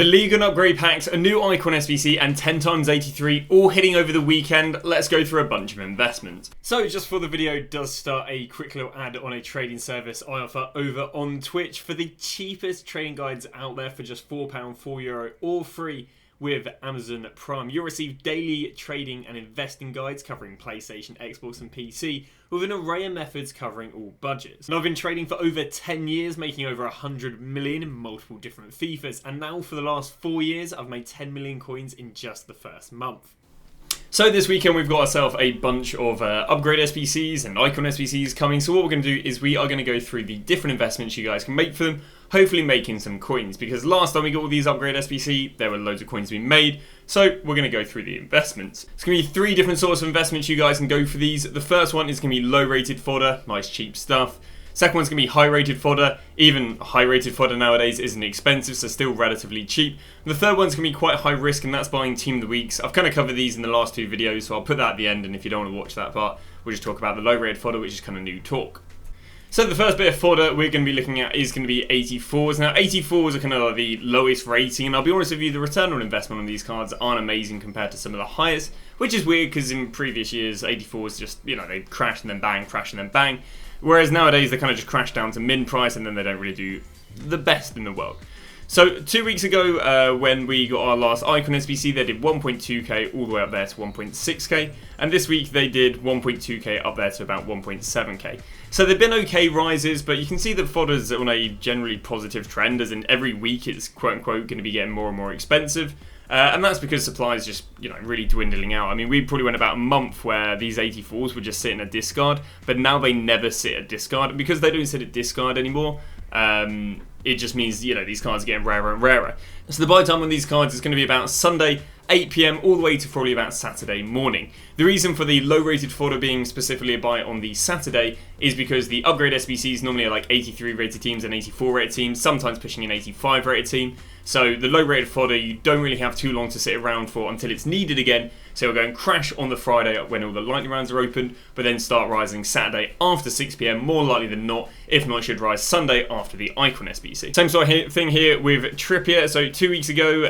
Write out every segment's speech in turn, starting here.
The League and upgrade packs, a new Icon SBC and 10x83 all hitting over the weekend. Let's go through a bunch of investments. So just before the video does start, a quick little ad on a trading service I offer over on Twitch for the cheapest trading guides out there for just £4, €4, all free. With Amazon Prime, you'll receive daily trading and investing guides covering PlayStation, Xbox and PC with an array of methods covering all budgets. And I've been trading for over 10 years, making over 100 million in multiple different FIFAs, and now for the last 4 years I've made 10 million coins in just the first month. So this weekend we've got ourselves a bunch of upgrade SBCs and Icon SBCs coming, so what we're going to do is we are going to go through the different investments you guys can make for them, hopefully making some coins, because last time we got all these upgrade SBC there were loads of coins being made, so we're going to go through the investments. It's going to be 3 different sorts of investments you guys can go for these. The first one is going to be low rated fodder, nice cheap stuff. Second one's going to be high rated fodder. Even high rated fodder nowadays isn't expensive, so still relatively cheap. And the third one's going to be quite high risk, and that's buying Team of the Weeks. I've kind of covered these in the last 2 videos, so I'll put that at the end, and if you don't want to watch that part, we'll just talk about the low rated fodder, which is kind of new talk. So the first bit of fodder we're going to be looking at is going to be 84s. Now 84s are kind of like the lowest rating, and I'll be honest with you, the return on investment on these cards aren't amazing compared to some of the highest, which is weird because in previous years 84s just, you know, they crash and then bang, crash and then bang. Whereas nowadays they kind of just crash down to min price and then they don't really do the best in the world. So 2 weeks ago when we got our last Icon SBC, they did 1.2k all the way up there to 1.6k, and this week they did 1.2k up there to about 1.7k. So they've been okay rises, but you can see that fodder's on a generally positive trend, as in every week it's quote unquote going to be getting more and more expensive. And that's because supply is just, you know, really dwindling out. I mean, we probably went about a month where these 84s would just sit in a discard, but now they never sit at discard. And because they don't sit at discard anymore, it just means, you know, these cards are getting rarer and rarer. So the buy time on these cards is going to be about Sunday, 8 PM all the way to probably about Saturday morning. The reason for the low rated fodder being specifically a buy on the Saturday is because the upgrade SBCs normally are like 83 rated teams and 84 rated teams, sometimes pushing an 85 rated team. So the low rated fodder you don't really have too long to sit around for until it's needed again. So it'll go and crash on the Friday when all the lightning rounds are opened, but then start rising Saturday after 6 PM, more likely than not. If not, it should rise Sunday after the Icon SBC. Same sort of thing here with Trippier. So 2 weeks ago,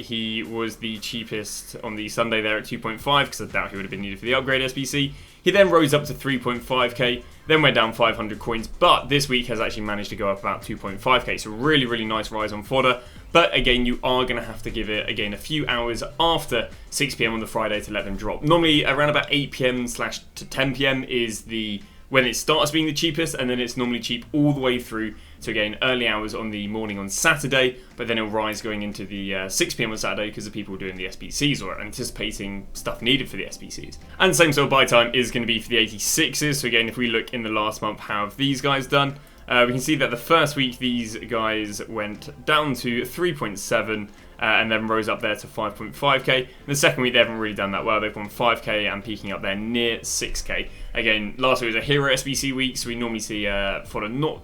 he was the cheapest on the Sunday there at 2.5, because I doubt he would have been needed for the upgrade SBC. He then rose up to 3.5k, then went down 500 coins, but this week has actually managed to go up about 2.5k, so really, really nice rise on fodder. But again, you are going to have to give it, again, a few hours after 6 PM on the Friday to let them drop. Normally around about 8 PM to 10 PM is when it starts being the cheapest, and then it's normally cheap all the way through to, again, early hours on the morning on Saturday, but then it'll rise going into the 6 PM on Saturday because the people doing the SBCs or anticipating stuff needed for the SBCs. And same sort of buy time is going to be for the 86s. So again, if we look in the last month, how have these guys done? We can see that the first week these guys went down to 3.7 and then rose up there to 5.5k. And the second week they haven't really done that well. They've gone 5k and peaking up there near 6k. Again, last week was a hero SBC week, so we normally see fodder not.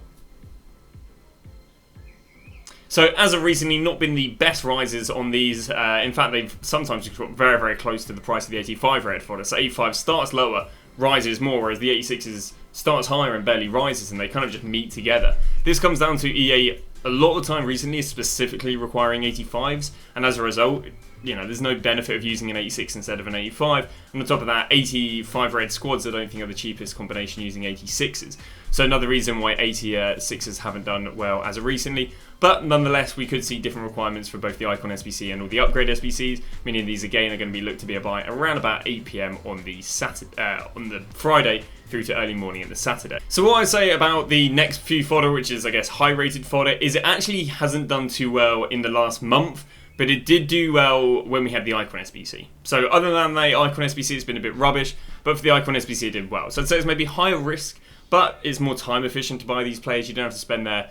So as of recently, not been the best rises on these. In fact, they've sometimes got very, very close to the price of the 85 rated fodder. So 85 starts lower, rises more, whereas the 86s starts higher and barely rises, and they kind of just meet together. This comes down to EA a lot of the time recently is specifically requiring 85s, and as a result, you know, there's no benefit of using an 86 instead of an 85. And on top of that, 85 red squads I don't think are the cheapest combination using 86s. So another reason why 86s haven't done well as of recently. But nonetheless, we could see different requirements for both the Icon SBC and all the upgrade SBCs, meaning these again are going to be looked to be a buy around about 8 PM on the Friday through to early morning at the Saturday. So what I say about the next few fodder, which is I guess high rated fodder, is it actually hasn't done too well in the last month, but it did do well when we had the Icon SBC. So other than the Icon SBC, it's been a bit rubbish, but for the Icon SBC it did well. So I'd say it's maybe higher risk, but it's more time efficient to buy these players. You don't have to spend their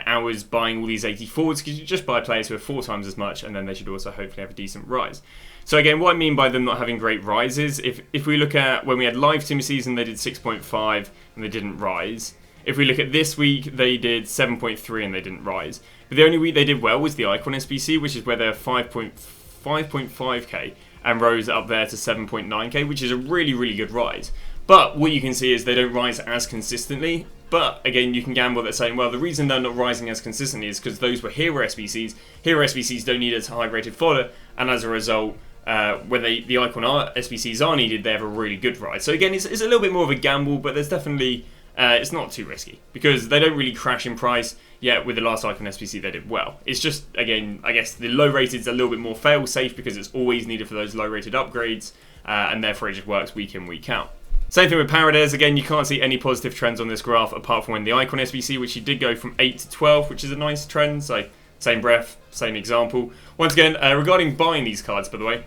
hours buying all these 84s, because you just buy players who are 4 times as much, and then they should also hopefully have a decent rise. So again, what I mean by them not having great rises, if we look at when we had live team season, they did 6.5 and they didn't rise. If we look at this week, they did 7.3 and they didn't rise. But the only week they did well was the Icon SBC, which is where they're 5.5k and rose up there to 7.9k, which is a really, really good rise. But what you can see is they don't rise as consistently But again, you can gamble that saying, well, the reason they're not rising as consistently is because those were hero SBCs. Hero SBCs don't need as high rated fodder, and as a result, when the icon SBCs are needed, they have a really good rise. So again, it's a little bit more of a gamble, but there's definitely it's not too risky because they don't really crash in price. Yet with the last icon SBC, they did well. It's just, again, I guess the low rated is a little bit more fail safe because it's always needed for those low rated upgrades, and therefore it just works week in, week out. Same thing with Paradise. Again, you can't see any positive trends on this graph apart from when the icon SBC, which he did go from 8 to 12, which is a nice trend. So same breath, same example. Once again, regarding buying these cards, by the way,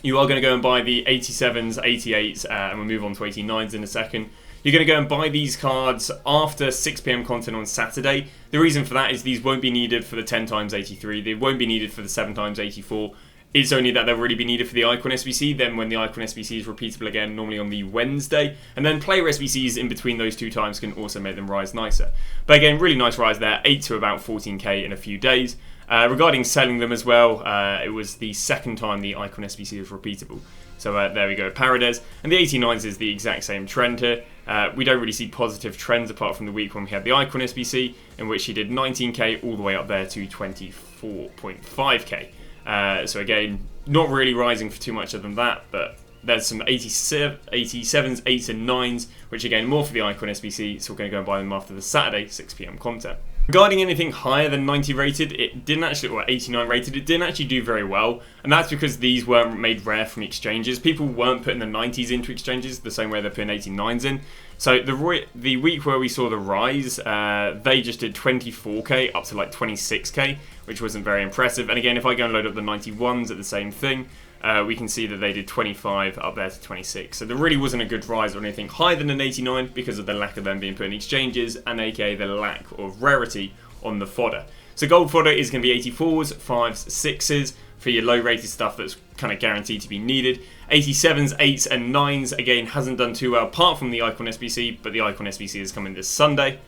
you are going to go and buy the 87s, 88s, and we'll move on to 89s in a second. You're going to go and buy these cards after 6 PM content on Saturday. The reason for that is these won't be needed for the 10x83. They won't be needed for the 7x84. It's only that they'll really be needed for the icon SBC. Then when the icon SBC is repeatable again, normally on the Wednesday. And then player SBCs in between those two times can also make them rise nicer. But again, really nice rise there. 8 to about 14k in a few days. Regarding selling them as well, it was the second time the icon SBC was repeatable. So there we go, Paradise. And the 89s is the exact same trend here. We don't really see positive trends apart from the week when we had the icon SBC, in which he did 19k all the way up there to 24.5k. So again, not really rising for too much other than that, but there's some 87s, 8s and 9s, which again, more for the icon SBC, so we're going to go and buy them after the Saturday 6 PM content. Regarding anything higher than 90 rated, it didn't actually, or 89 rated, it didn't actually do very well, and that's because these weren't made rare from exchanges. People weren't putting the 90s into exchanges the same way they're putting 89s in. So the week where we saw the rise, they just did 24k up to like 26k, which wasn't very impressive. And again, if I go and load up the 91s at the same thing, we can see that they did 25 up there to 26. So there really wasn't a good rise or anything higher than an 89 because of the lack of them being put in exchanges and aka the lack of rarity on the fodder. So gold fodder is going to be 84s, 5s, 6s for your low rated stuff that's kind of guaranteed to be needed. 87s, 8s and 9s again hasn't done too well apart from the icon SBC, but the icon SBC is coming this Sunday.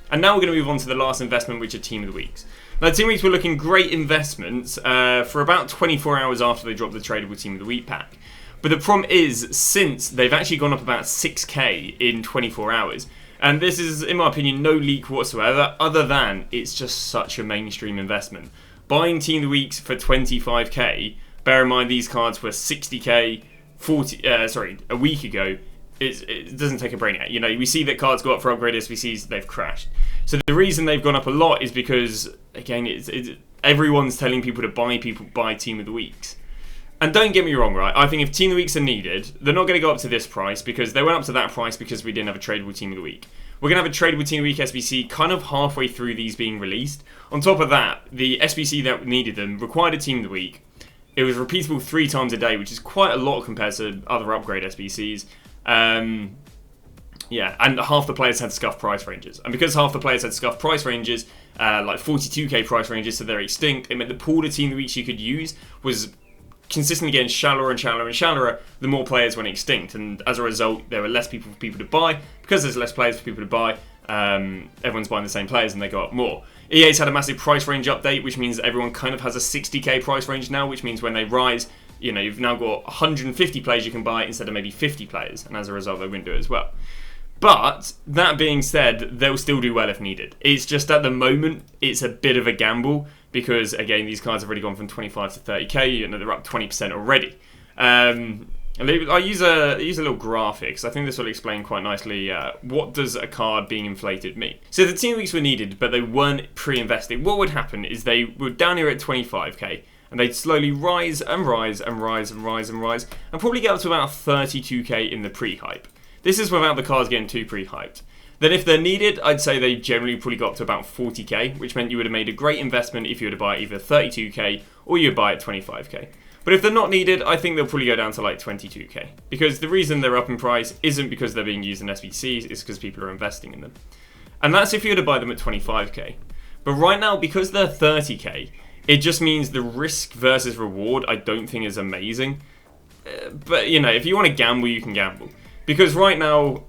And now we're going to move on to the last investment, which are Team of the Weeks. Now, Team of the Weeks were looking great investments for about 24 hours after they dropped the tradable Team of the Week pack. But the problem is, since they've actually gone up about 6k in 24 hours, and this is, in my opinion, no leak whatsoever, other than it's just such a mainstream investment. Buying Team of the Weeks for 25k, bear in mind these cards were 60k a week ago. It doesn't take a brain out. You know, we see that cards go up for upgrade SBCs, they've crashed. So the reason they've gone up a lot is because, again, everyone's telling people to buy Team of the Weeks. And don't get me wrong, right? I think if Team of the Weeks are needed, they're not going to go up to this price because they went up to that price because we didn't have a tradable Team of the Week. We're going to have a tradable Team of the Week SBC kind of halfway through these being released. On top of that, the SBC that needed them required a Team of the Week. It was repeatable 3 times a day, which is quite a lot compared to other upgrade SBCs. Yeah, and half the players had scuff price ranges. And because half the players had scuff price ranges, like 42k price ranges, so they're extinct, it meant the pool of Team of the Weeks you could use was consistently getting shallower and shallower and shallower the more players went extinct. And as a result, there were less people for people to buy. Because there's less players for people to buy, everyone's buying the same players and they go up more. EA's had a massive price range update, which means everyone kind of has a 60k price range now, which means when they rise, you know, you've now got 150 players you can buy instead of maybe 50 players, and as a result, they wouldn't do it as well. But that being said, they'll still do well if needed. It's just at the moment, it's a bit of a gamble because, again, these cards have already gone from 25 to 30k, you know, they're up 20% already. I use a little graphic, because I think this will explain quite nicely what does a card being inflated mean. So the Team Weeks were needed, but they weren't pre-investing. What would happen is they were down here at 25k, and they'd slowly rise and rise and rise and rise and rise, and probably get up to about 32k in the pre-hype. This is without the cards getting too pre-hyped. Then if they're needed, I'd say they generally probably got up to about 40k, which meant you would have made a great investment if you were to buy either 32k or you would buy at 25k. But if they're not needed, I think they'll probably go down to like 22k. Because the reason they're up in price isn't because they're being used in SBCs, it's because people are investing in them. And that's if you were to buy them at 25k. But right now, because they're 30k, it just means the risk versus reward I don't think is amazing. But, you know, if you want to gamble, you can gamble. Because right now,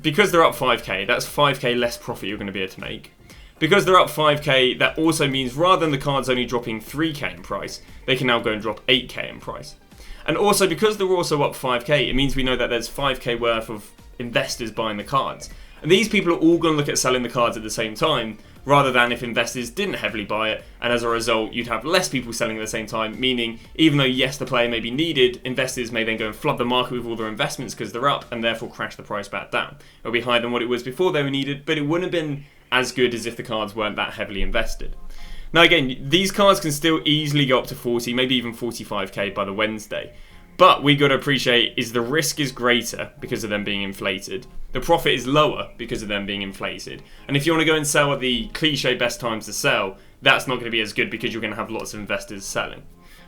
because they're up 5k, that's 5k less profit you're going to be able to make. Because they're up 5k, that also means rather than the cards only dropping 3k in price, they can now go and drop 8k in price. And also, because they're also up 5k, it means we know that there's 5k worth of investors buying the cards. And these people are all going to look at selling the cards at the same time, rather than if investors didn't heavily buy it, and as a result you'd have less people selling at the same time, meaning even though yes the player may be needed, investors may then go and flood the market with all their investments because they're up, and therefore crash the price back down. It'll be higher than what it was before they were needed, but it wouldn't have been as good as if the cards weren't that heavily invested. Now again, these cards can still easily go up to 40, maybe even 45k by the Wednesday. But we got to appreciate is the risk is greater because of them being inflated. The profit is lower because of them being inflated. And if you want to go and sell at the cliche best times to sell, that's not going to be as good because you're going to have lots of investors selling.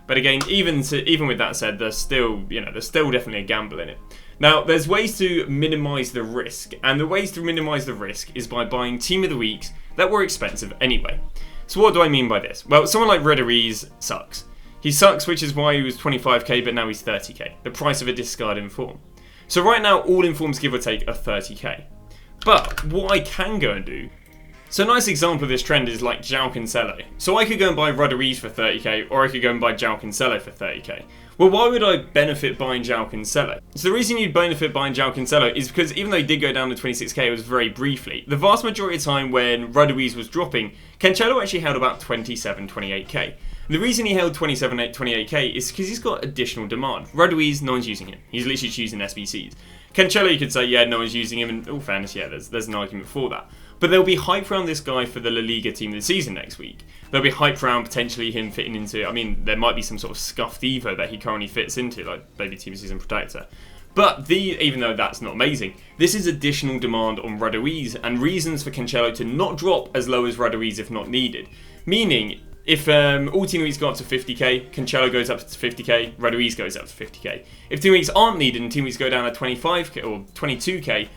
But again, even with that said, there's still definitely a gamble in it. Now, there's ways to minimise the risk, and the ways to minimise the risk is by buying Team of the Weeks that were expensive anyway. So what do I mean by this? Well, someone like Rated sucks. He sucks, which is why he was 25k, but now he's 30k. The price of a discard inform. So right now, all informs give or take are 30k. But what I can go and do, so a nice example of this trend is like João Cancelo. So I could go and buy Rated for 30k, or I could go and buy João Cancelo for 30k. Well, why would I benefit buying João Cancelo? So the reason you'd benefit buying João Cancelo is because even though he did go down to 26k, it was very briefly. The vast majority of the time when Rated was dropping, Cancelo actually held about 27, 28k. The reason he held 27, 28k is because he's got additional demand. Rated, no one's using him. He's literally just using Sbc'S. Cancelo, you could say, yeah, no one's using him, and all fairness, yeah, there's an argument for that. But there'll be hype around this guy for the La Liga team of the season next week. There'll be hype around potentially him fitting into, I mean, there might be some sort of scuffed Evo that he currently fits into, like maybe team of the season protector. But even though that's not amazing, this is additional demand on Rated and reasons for Cancelo to not drop as low as Rated if not needed. Meaning, if all team weeks go up to 50k, Cancelo goes up to 50k, Rated goes up to 50k. If team weeks aren't needed and team weeks go down to 25k or 22k,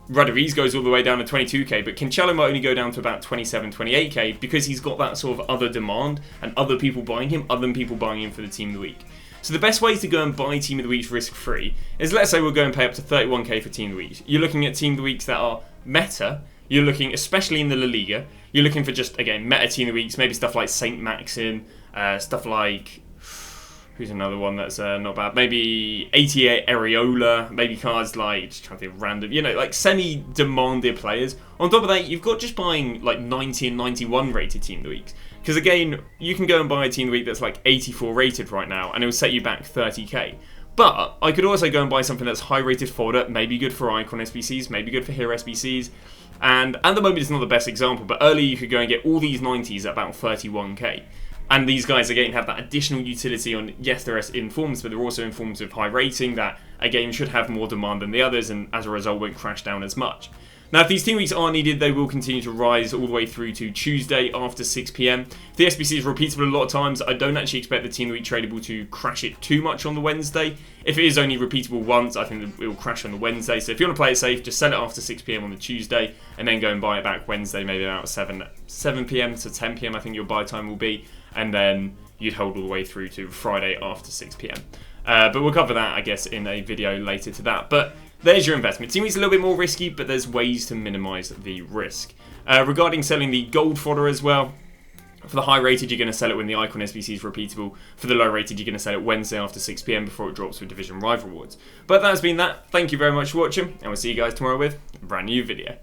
Rated goes all the way down to 22k, but Cancelo might only go down to about 27, 28k because he's got that sort of other demand and other people buying him, other than people buying him for the team of the week. So the best way to go and buy team of the weeks risk-free is, let's say we'll go and pay up to 31k for team of the weeks. You're looking at team of the weeks that are meta. You're looking, especially in the La Liga, you're looking for just, again, meta team of the weeks, maybe stuff like Saint Maxim, stuff like, who's another one that's not bad, maybe 88 Areola, maybe cards like, just trying to think of random, like semi-demanded players. On top of that, you've got just buying like 90 and 91 rated team of the weeks. Because again, you can go and buy a team of the week that's like 84 rated right now, and it will set you back 30k. But I could also go and buy something that's high rated fodder, maybe good for Icon Sbc'S, maybe good for Hero Sbc'S. And at the moment it's not the best example, but earlier you could go and get all these 90s at about 31k. And these guys again have that additional utility on, yes, they're informs, but they're also informs with high rating that again should have more demand than the others, and as a result won't crash down as much. Now, if these team weeks are needed, they will continue to rise all the way through to Tuesday after 6 PM. If the SBC is repeatable a lot of times, I don't actually expect the team of the week tradable to crash it too much on the Wednesday. If it is only repeatable once, I think it will crash on the Wednesday. So if you want to play it safe, just sell it after 6 PM on the Tuesday, and then go and buy it back Wednesday, maybe about 7 PM to 10 PM, I think your buy time will be. And then you'd hold all the way through to Friday after 6 PM. But we'll cover that, I guess, in a video later to that. But there's your investment. Team week's a little bit more risky, but there's ways to minimise the risk. Regarding selling the gold fodder as well, for the high rated, you're going to sell it when the Icon SBC is repeatable. For the low rated, you're going to sell it Wednesday after 6 PM before it drops with Division Rival Rewards. But that's been that. Thank you very much for watching, and we'll see you guys tomorrow with a brand new video.